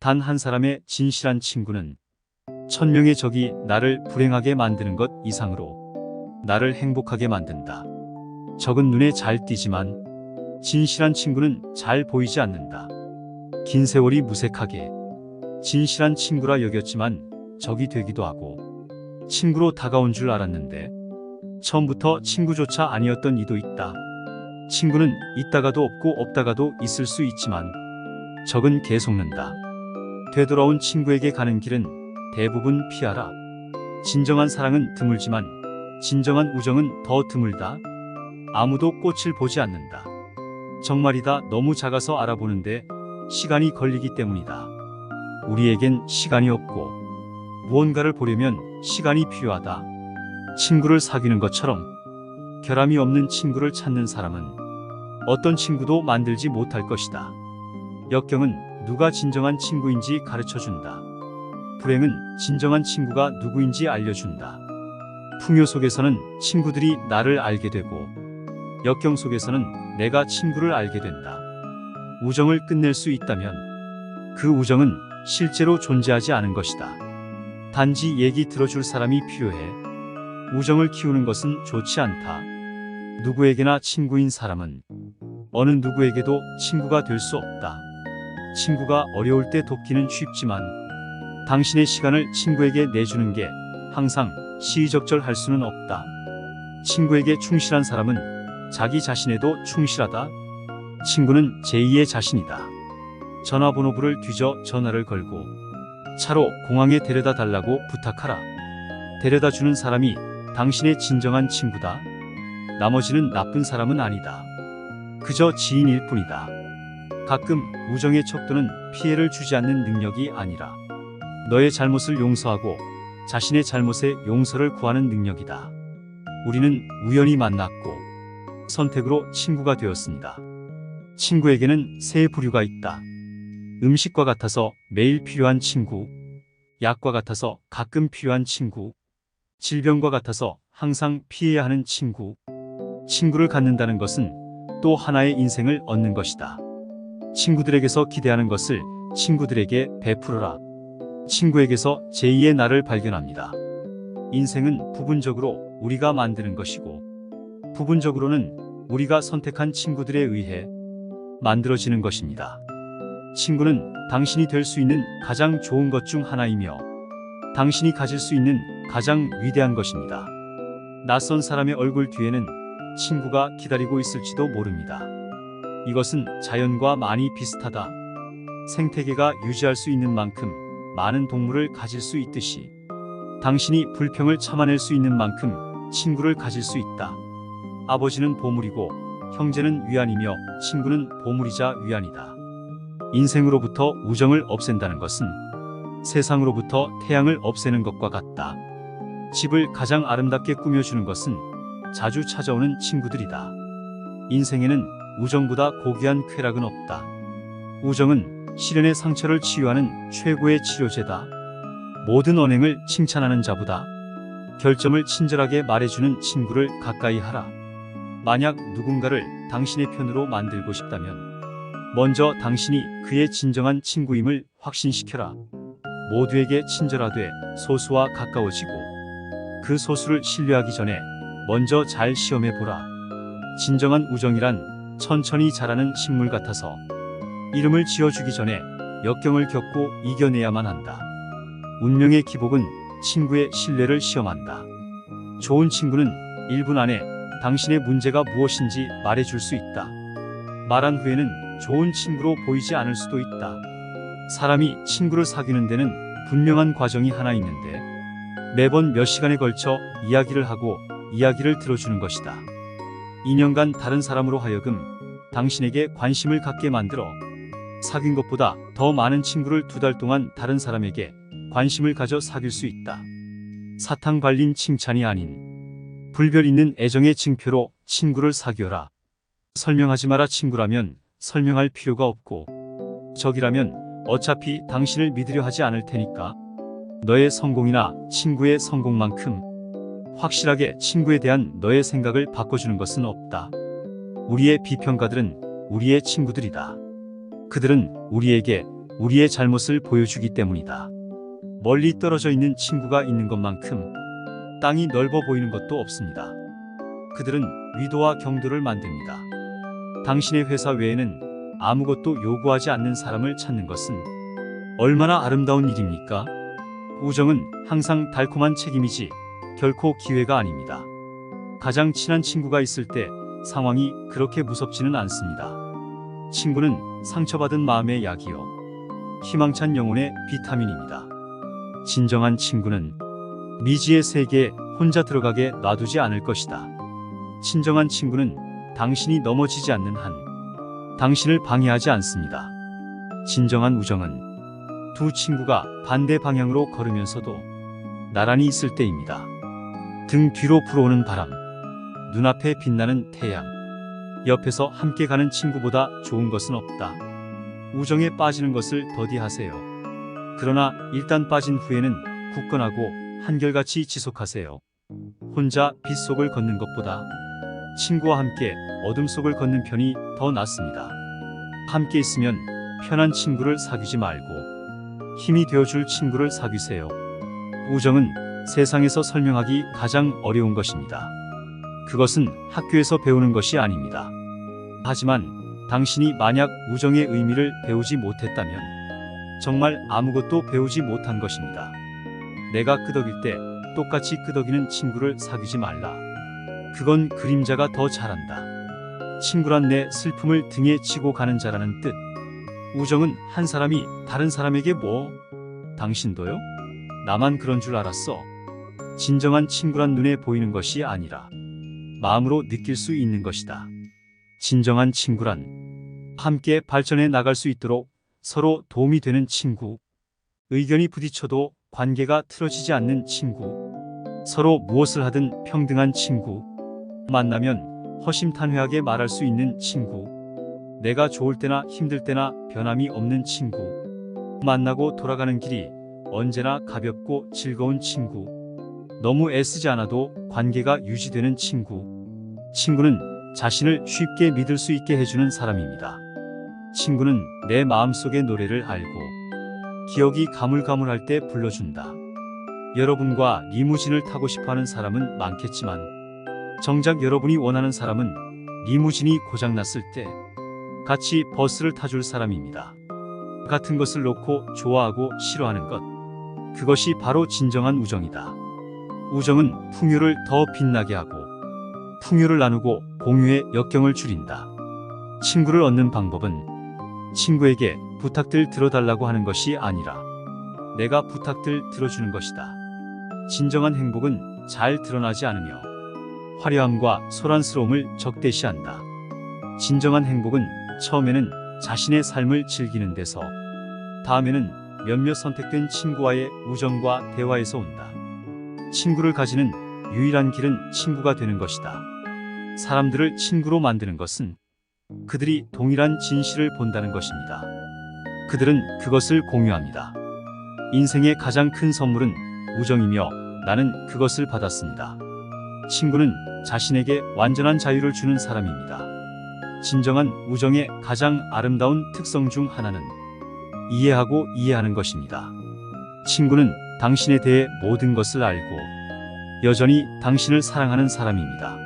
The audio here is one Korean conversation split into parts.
단 한 사람의 진실한 친구는 1000명의 적이 나를 불행하게 만드는 것 이상으로 나를 행복하게 만든다. 적은 눈에 잘 띄지만 진실한 친구는 잘 보이지 않는다. 긴 세월이 무색하게 진실한 친구라 여겼지만 적이 되기도 하고 친구로 다가온 줄 알았는데 처음부터 친구조차 아니었던 이도 있다. 친구는 있다가도 없고 없다가도 있을 수 있지만 적은 계속 는다. 되돌아온 친구에게 가는 길은 대부분 피하라. 진정한 사랑은 드물지만 진정한 우정은 더 드물다. 아무도 꽃을 보지 않는다. 정말이다. 너무 작아서 알아보는데 시간이 걸리기 때문이다. 우리에겐 시간이 없고 무언가를 보려면 시간이 필요하다. 친구를 사귀는 것처럼 결함이 없는 친구를 찾는 사람은 어떤 친구도 만들지 못할 것이다. 역경은 누가 진정한 친구인지 가르쳐준다. 불행은 진정한 친구가 누구인지 알려준다. 풍요 속에서는 친구들이 나를 알게 되고 역경 속에서는 내가 친구를 알게 된다. 우정을 끝낼 수 있다면 그 우정은 실제로 존재하지 않은 것이다. 단지 얘기 들어줄 사람이 필요해. 우정을 키우는 것은 좋지 않다. 누구에게나 친구인 사람은 어느 누구에게도 친구가 될 수 없다. 친구가 어려울 때 돕기는 쉽지만 당신의 시간을 친구에게 내주는 게 항상 시의적절할 수는 없다. 친구에게 충실한 사람은 자기 자신에도 충실하다. 친구는 제2의 자신이다. 전화번호부를 뒤져 전화를 걸고 차로 공항에 데려다 달라고 부탁하라. 데려다 주는 사람이 당신의 진정한 친구다. 나머지는 나쁜 사람은 아니다. 그저 지인일 뿐이다. 가끔 우정의 척도는 피해를 주지 않는 능력이 아니라 너의 잘못을 용서하고 자신의 잘못에 용서를 구하는 능력이다. 우리는 우연히 만났고 선택으로 친구가 되었습니다. 친구에게는 세 부류가 있다. 음식과 같아서 매일 필요한 친구, 약과 같아서 가끔 필요한 친구, 질병과 같아서 항상 피해야 하는 친구. 친구를 갖는다는 것은 또 하나의 인생을 얻는 것이다. 친구들에게서 기대하는 것을 친구들에게 베풀어라. 친구에게서 제2의 나를 발견합니다. 인생은 부분적으로 우리가 만드는 것이고 부분적으로는 우리가 선택한 친구들에 의해 만들어지는 것입니다. 친구는 당신이 될 수 있는 가장 좋은 것 중 하나이며 당신이 가질 수 있는 가장 위대한 것입니다. 낯선 사람의 얼굴 뒤에는 친구가 기다리고 있을지도 모릅니다. 이것은 자연과 많이 비슷하다. 생태계가 유지할 수 있는 만큼 많은 동물을 가질 수 있듯이 당신이 불평을 참아낼 수 있는 만큼 친구를 가질 수 있다. 아버지는 보물이고 형제는 위안이며 친구는 보물이자 위안이다. 인생으로부터 우정을 없앤다는 것은 세상으로부터 태양을 없애는 것과 같다. 집을 가장 아름답게 꾸며주는 것은 자주 찾아오는 친구들이다. 인생에는 우정보다 고귀한 쾌락은 없다. 우정은 시련의 상처를 치유하는 최고의 치료제다. 모든 언행을 칭찬하는 자보다 결점을 친절하게 말해주는 친구를 가까이 하라. 만약 누군가를 당신의 편으로 만들고 싶다면 먼저 당신이 그의 진정한 친구임을 확신시켜라. 모두에게 친절하되 소수와 가까워지고 그 소수를 신뢰하기 전에 먼저 잘 시험해보라. 진정한 우정이란 천천히 자라는 식물 같아서 이름을 지어주기 전에 역경을 겪고 이겨내야만 한다. 운명의 기복은 친구의 신뢰를 시험한다. 좋은 친구는 1분 안에 당신의 문제가 무엇인지 말해줄 수 있다. 말한 후에는 좋은 친구로 보이지 않을 수도 있다. 사람이 친구를 사귀는 데는 분명한 과정이 하나 있는데 매번 몇 시간에 걸쳐 이야기를 하고 이야기를 들어주는 것이다. 2년간 다른 사람으로 하여금 당신에게 관심을 갖게 만들어 사귄 것보다 더 많은 친구를 2달 동안 다른 사람에게 관심을 가져 사귈 수 있다. 사탕 발린 칭찬이 아닌 불별 있는 애정의 징표로 친구를 사귀어라. 설명하지 마라. 친구라면 설명할 필요가 없고 적이라면 어차피 당신을 믿으려 하지 않을 테니까. 너의 성공이나 친구의 성공만큼 확실하게 친구에 대한 너의 생각을 바꿔주는 것은 없다. 우리의 비평가들은 우리의 친구들이다. 그들은 우리에게 우리의 잘못을 보여주기 때문이다. 멀리 떨어져 있는 친구가 있는 것만큼 땅이 넓어 보이는 것도 없습니다. 그들은 위도와 경도를 만듭니다. 당신의 회사 외에는 아무것도 요구하지 않는 사람을 찾는 것은 얼마나 아름다운 일입니까? 우정은 항상 달콤한 책임이지 결코 기회가 아닙니다. 가장 친한 친구가 있을 때 상황이 그렇게 무섭지는 않습니다. 친구는 상처받은 마음의 약이요, 희망찬 영혼의 비타민입니다. 진정한 친구는 미지의 세계에 혼자 들어가게 놔두지 않을 것이다. 진정한 친구는 당신이 넘어지지 않는 한 당신을 방해하지 않습니다. 진정한 우정은 두 친구가 반대 방향으로 걸으면서도 나란히 있을 때입니다. 등 뒤로 불어오는 바람, 눈앞에 빛나는 태양, 옆에서 함께 가는 친구보다 좋은 것은 없다. 우정에 빠지는 것을 더디하세요. 그러나 일단 빠진 후에는 굳건하고 한결같이 지속하세요. 혼자 빛 속을 걷는 것보다 친구와 함께 어둠 속을 걷는 편이 더 낫습니다. 함께 있으면 편한 친구를 사귀지 말고 힘이 되어줄 친구를 사귀세요. 우정은 세상에서 설명하기 가장 어려운 것입니다. 그것은 학교에서 배우는 것이 아닙니다. 하지만 당신이 만약 우정의 의미를 배우지 못했다면 정말 아무것도 배우지 못한 것입니다. 내가 끄덕일 때 똑같이 끄덕이는 친구를 사귀지 말라. 그건 그림자가 더 잘한다. 친구란 내 슬픔을 등에 지고 가는 자라는 뜻. 우정은 한 사람이 다른 사람에게 뭐? 당신도요? 나만 그런 줄 알았어. 진정한 친구란 눈에 보이는 것이 아니라 마음으로 느낄 수 있는 것이다. 진정한 친구란 함께 발전해 나갈 수 있도록 서로 도움이 되는 친구. 의견이 부딪혀도 관계가 틀어지지 않는 친구. 서로 무엇을 하든 평등한 친구. 만나면 허심탄회하게 말할 수 있는 친구. 내가 좋을 때나 힘들 때나 변함이 없는 친구. 만나고 돌아가는 길이 언제나 가볍고 즐거운 친구. 너무 애쓰지 않아도 관계가 유지되는 친구. 친구는 자신을 쉽게 믿을 수 있게 해주는 사람입니다. 친구는 내 마음속의 노래를 알고 기억이 가물가물할 때 불러준다. 여러분과 리무진을 타고 싶어하는 사람은 많겠지만 정작 여러분이 원하는 사람은 리무진이 고장났을 때 같이 버스를 타줄 사람입니다. 같은 것을 놓고 좋아하고 싫어하는 것. 그것이 바로 진정한 우정이다. 우정은 풍요를 더 빛나게 하고 풍요를 나누고 공유의 역경을 줄인다. 친구를 얻는 방법은 친구에게 부탁들 들어달라고 하는 것이 아니라 내가 부탁들 들어주는 것이다. 진정한 행복은 잘 드러나지 않으며 화려함과 소란스러움을 적대시한다. 진정한 행복은 처음에는 자신의 삶을 즐기는 데서, 다음에는 몇몇 선택된 친구와의 우정과 대화에서 온다. 친구를 가지는 유일한 길은 친구가 되는 것이다. 사람들을 친구로 만드는 것은 그들이 동일한 진실을 본다는 것입니다. 그들은 그것을 공유합니다. 인생의 가장 큰 선물은 우정이며 나는 그것을 받았습니다. 친구는 자신에게 완전한 자유를 주는 사람입니다. 진정한 우정의 가장 아름다운 특성 중 하나는 이해하고 이해하는 것입니다. 친구는 당신에 대해 모든 것을 알고 여전히 당신을 사랑하는 사람입니다.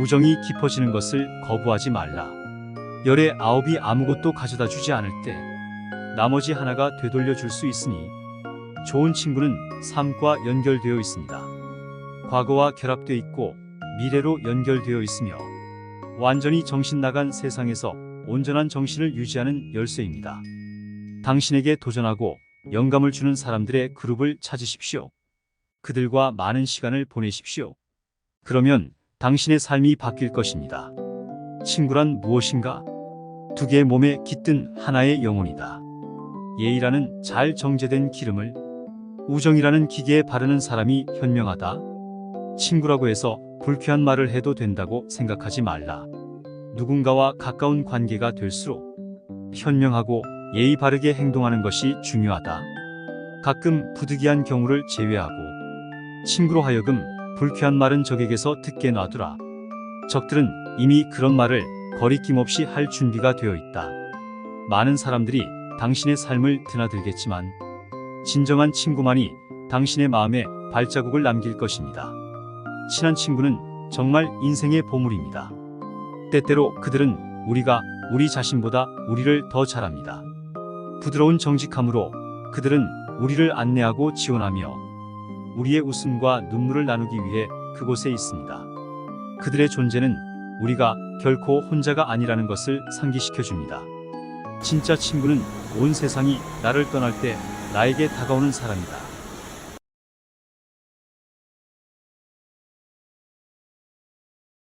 우정이 깊어지는 것을 거부하지 말라. 열의 9이 아무것도 가져다 주지 않을 때 나머지 하나가 되돌려 줄 수 있으니 좋은 친구는 삶과 연결되어 있습니다. 과거와 결합되어 있고 미래로 연결되어 있으며 완전히 정신 나간 세상에서 온전한 정신을 유지하는 열쇠입니다. 당신에게 도전하고 영감을 주는 사람들의 그룹을 찾으십시오. 그들과 많은 시간을 보내십시오. 그러면 당신의 삶이 바뀔 것입니다. 친구란 무엇인가? 두 개의 몸에 깃든 하나의 영혼이다. 예의라는 잘 정제된 기름을 우정이라는 기계에 바르는 사람이 현명하다. 친구라고 해서 불쾌한 말을 해도 된다고 생각하지 말라. 누군가와 가까운 관계가 될수록 현명하고 예의 바르게 행동하는 것이 중요하다. 가끔 부득이한 경우를 제외하고 친구로 하여금 불쾌한 말은 적에게서 듣게 놔두라. 적들은 이미 그런 말을 거리낌 없이 할 준비가 되어 있다. 많은 사람들이 당신의 삶을 드나들겠지만 진정한 친구만이 당신의 마음에 발자국을 남길 것입니다. 친한 친구는 정말 인생의 보물입니다. 때때로 그들은 우리 자신보다 우리를 더 잘합니다. 부드러운 정직함으로 그들은 우리를 안내하고 지원하며 우리의 웃음과 눈물을 나누기 위해 그곳에 있습니다. 그들의 존재는 우리가 결코 혼자가 아니라는 것을 상기시켜 줍니다. 진짜 친구는 온 세상이 나를 떠날 때 나에게 다가오는 사람이다.